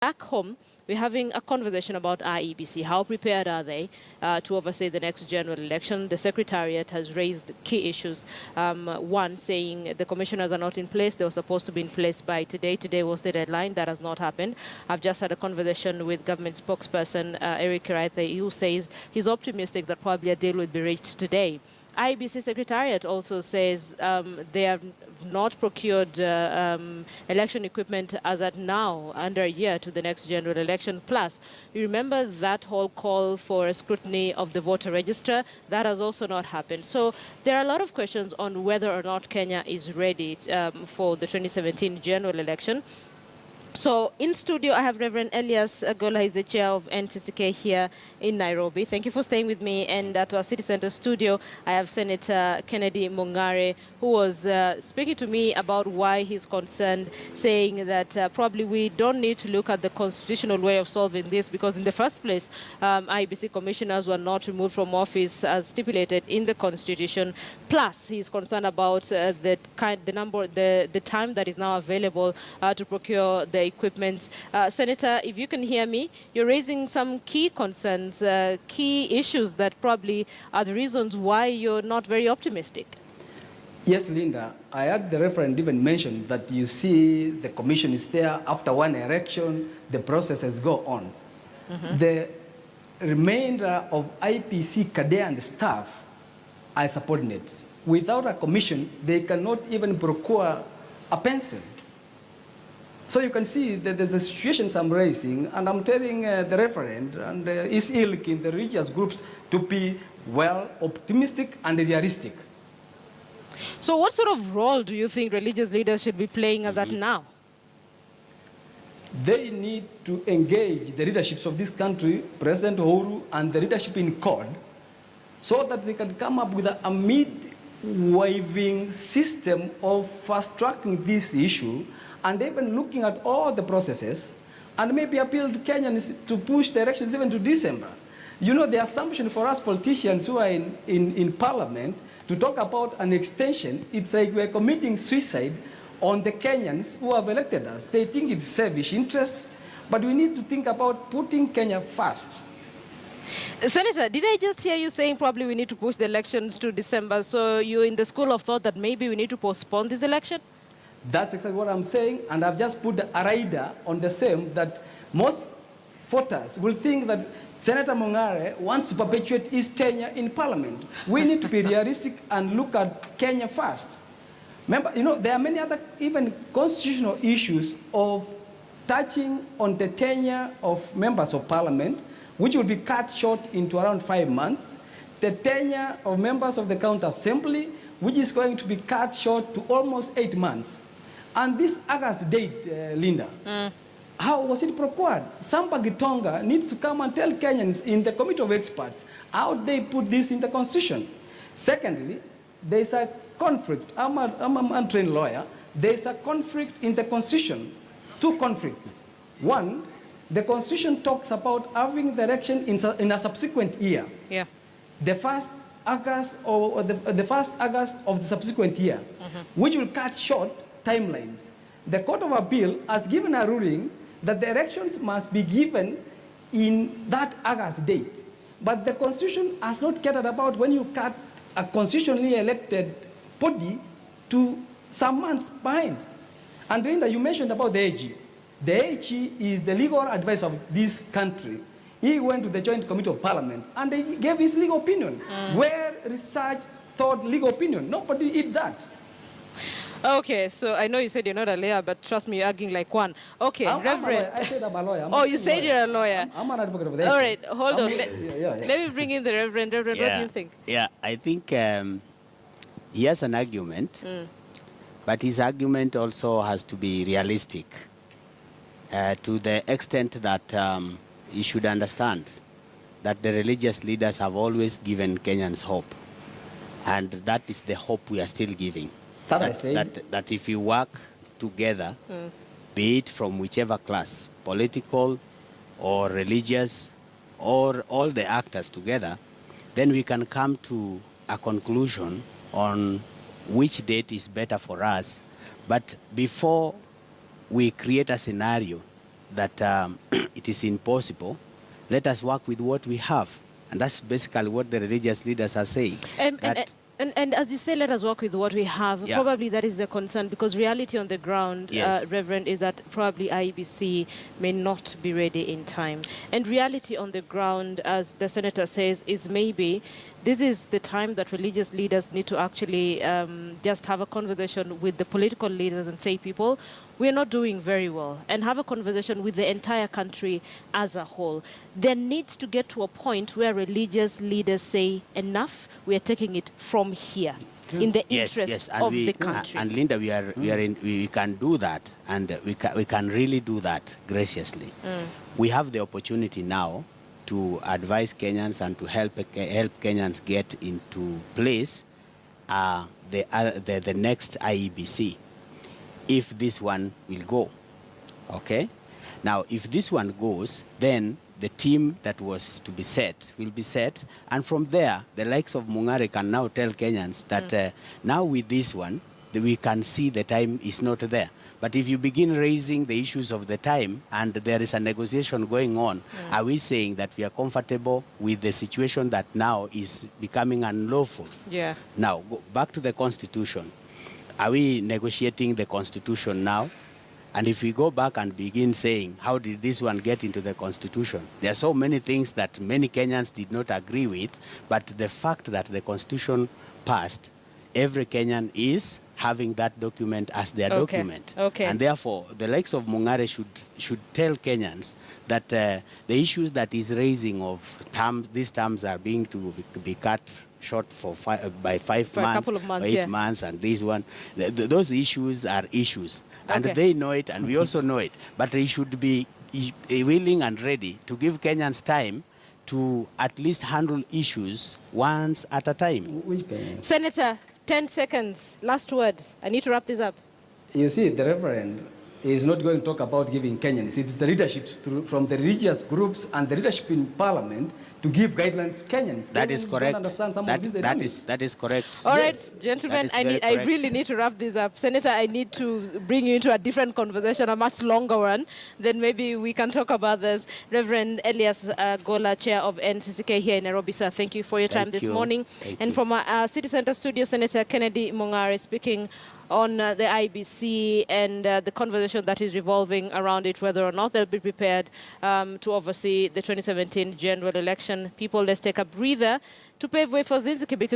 back home, we're having a conversation about IEBC. How prepared are they to oversee the next general election? The Secretariat has raised key issues. One, saying the commissioners are not in place. They were supposed to be in place by today. Today was the deadline. That has not happened. I've just had a conversation with government spokesperson Eric Kiraithe, who says he's optimistic that probably a deal will be reached today. IEBC Secretariat also says they have not procured election equipment as at now, under a year to the next general election. Plus, you remember that whole call for a scrutiny of the voter register? That has also not happened. So there are a lot of questions on whether or not Kenya is ready for the 2017 general election. So in studio, I have Reverend Elias Agola. He's the chair of NCCK here in Nairobi. Thank you for staying with me. And at our City Center studio, I have Senator Kennedy Mungare, who was speaking to me about why he's concerned, saying that probably we don't need to look at the constitutional way of solving this, because in the first place, IEBC commissioners were not removed from office as stipulated in the Constitution. Plus, he's concerned about the time that is now available to procure the equipment. Senator, if you can hear me, you're raising some key concerns, key issues that probably are the reasons why you're not very optimistic. Yes, Linda, I heard the referent even mention that you see the commission is there after one election, the processes go on. The remainder of IPC cadre and staff are subordinates. Without a commission, they cannot even procure a pencil. So you can see that the situations I'm raising, and I'm telling the referent and his ilk in the religious groups to be well optimistic and realistic. So what sort of role do you think religious leaders should be playing as that now? They need to engage the leaderships of this country, President Uhuru and the leadership in CORD, so that they can come up with a mid-waving system of fast-tracking this issue and even looking at all the processes, and maybe appeal to Kenyans to push the elections even to December. You know, the assumption for us politicians who are in Parliament to talk about an extension, it's like we're committing suicide on the Kenyans who have elected us. They think it's selfish interests, but we need to think about putting Kenya first. Senator, did I just hear you saying probably we need to push the elections to December? So you're in the school of thought that maybe we need to postpone this election? That's exactly what I'm saying, and I've just put a rider on the same that most voters will think that Senator Mungare wants to perpetuate his tenure in Parliament. We need to be realistic and look at Kenya first. Remember, you know, there are many other even constitutional issues of touching on the tenure of members of Parliament, which will be cut short into around 5 months. The tenure of members of the County Assembly, which is going to be cut short to almost 8 months. And this August date, Linda, how was it procured? Samba Gitonga needs to come and tell Kenyans in the committee of experts how they put this in the Constitution. Secondly, there's a conflict. I'm an untrained lawyer. There's a conflict in the Constitution. Two conflicts. One, the Constitution talks about having the election in a subsequent year. Yeah. The 1st August or the 1st August of the subsequent year, which will cut short timelines. The Court of Appeal has given a ruling that the elections must be given in that August date. But the Constitution has not catered about when you cut a constitutionally elected body to some months behind. And Linda, you mentioned about the AG. The AG is the legal advisor of this country. He went to the Joint Committee of Parliament and he gave his legal opinion. Where research thought legal opinion? Nobody did that. Okay, so I know you said you're not a lawyer, but trust me, you're arguing like one. Okay, Reverend. I said I'm a lawyer. Oh, you said you're a lawyer. I'm an advocate of the All right, hold on. Let me bring in the Reverend. Reverend, what do you think? Yeah, I think he has an argument, but his argument also has to be realistic to the extent that he should understand that the religious leaders have always given Kenyans hope, and that is the hope we are still giving. That if you work together, be it from whichever class, political or religious or all the actors together, then we can come to a conclusion on which date is better for us. But before we create a scenario that it is impossible, let us work with what we have. And that's basically what the religious leaders are saying. And as you say, let us work with what we have. Yeah. Probably that is the concern, because reality on the ground, Yes. Reverend, is that probably IEBC may not be ready in time. And reality on the ground, as the senator says, is maybe this is the time that religious leaders need to actually just have a conversation with the political leaders and say, people, we're not doing very well, and have a conversation with the entire country as a whole. There needs to get to a point where religious leaders say, enough, we are taking it from here, in the interest of the country. And Linda, we can do that, and we can really do that graciously. We have the opportunity now to advise Kenyans and to help Kenyans get into place the next IEBC, if this one will go. Okay? Now, if this one goes, then the team that was to be set will be set, and from there, the likes of Mungare can now tell Kenyans that now with this one, we can see the time is not there. But if you begin raising the issues of the time and there is a negotiation going on, are we saying that we are comfortable with the situation that now is becoming unlawful? Yeah. Now, go back to the Constitution. Are we negotiating the Constitution now? And if we go back and begin saying, how did this one get into the Constitution? There are so many things that many Kenyans did not agree with, but the fact that the Constitution passed, every Kenyan is having that document as their document. Okay. And therefore, the likes of Mungare should tell Kenyans that the issues that is raising of these terms are being to be cut short by 5 months, a couple of months, or 8 months, and this one. Those issues are issues. And Okay. they know it, and we also know it. But they should be willing and ready to give Kenyans time to at least handle issues once at a time. Which Kenyans? Senator, 10 seconds, last words. I need to wrap this up. You see, the Reverend is not going to talk about giving Kenyans. It's the leadership from the religious groups and the leadership in Parliament to give guidelines to Kenyans. That is Kenyans correct. don't understand some of these dynamics. That is correct. All right, Yes. gentlemen, That is very I correct. really need to wrap this up. Senator, I need to bring you into a different conversation, a much longer one. Then maybe we can talk about this. Reverend Elias Gola, Chair of NCCK here in Nairobi, sir, thank you for your time this morning. And from our City Center studio, Senator Kennedy Mungare speaking on the IEBC and the conversation that is revolving around it, whether or not they'll be prepared to oversee the 2017 general election. People, let's take a breather to pave way for Zinziki, because